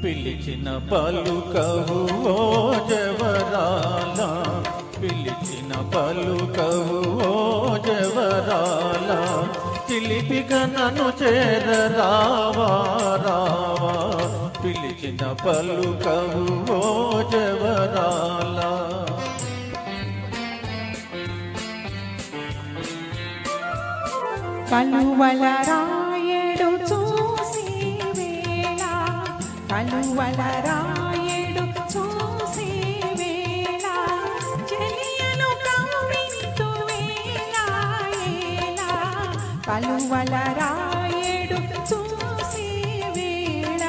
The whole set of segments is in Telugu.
పిలిచిన పలుకవు ఓ జవరాల, పిలిచిన పలుకవు ఓ జవరాల, చిలిపిగా నన్ను చేరరావా రావా, పిలిచిన పలుకవు ఓ జవరాల. కలువల రాయడు చూసి వేళ, కలువల రాయడు చూసి వేళ, చెలియను కవ్వింతు వేళ ఏళ, కలువల రాయడు చూసి వేళ.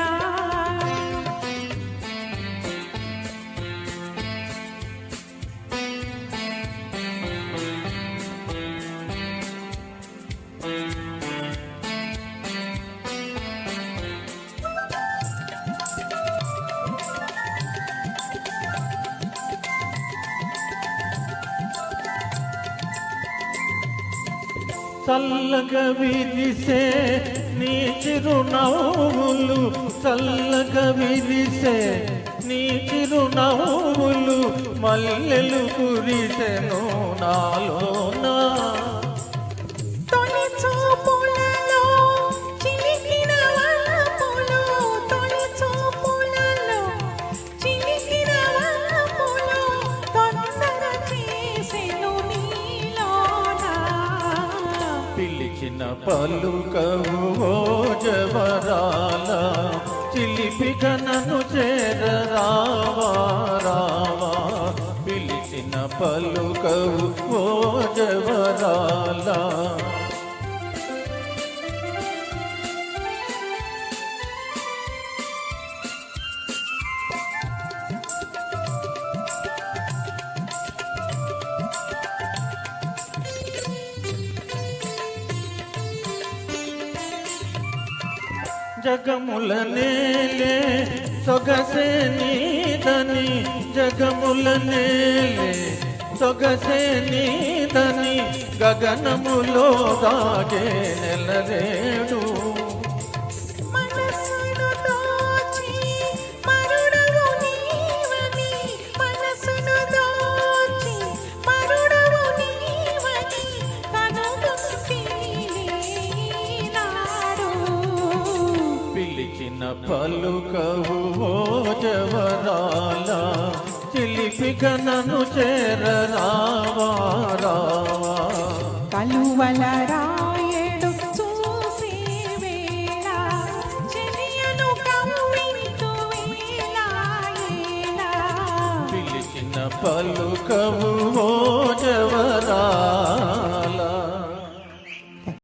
చల్లగా విరిసే నీ చిరునవ్వులు, చల్లగా విరిసే నీ చిరునవ్వులు, మల్లెలు కురిసెను నాలోనా. తొలి చూపులలో చిలికిన వలపులు, తొలి చూపులలో చిలికిన వలపులు, తొందర చేసెను నీలోన. పిలిచిన పలుకవు ఓ జవరాల, చిలిపిగా నన్ను చేరరావా రావా, పిలిచిన పలుకవు ఓ జవరాల. జగముల నేలే సొగసే నీదని, జగముల నేలే సొగసే నీదని, గగనములో దాగే నెలరేడు. మనసును దోచి మరుడవు నీవని, మనసును దోచి మరుడవు నీవని, కనుగొంటిని నాడు. పిలిచిన పలుకవు ఓ జవరాల, చిలిపిగా నన్ను చేరరావా రావా, కలువల రాయడు చూసి వేళ, చెలియను కవ్వింతు వేళ ఏళ. పిలిచిన పలుకవు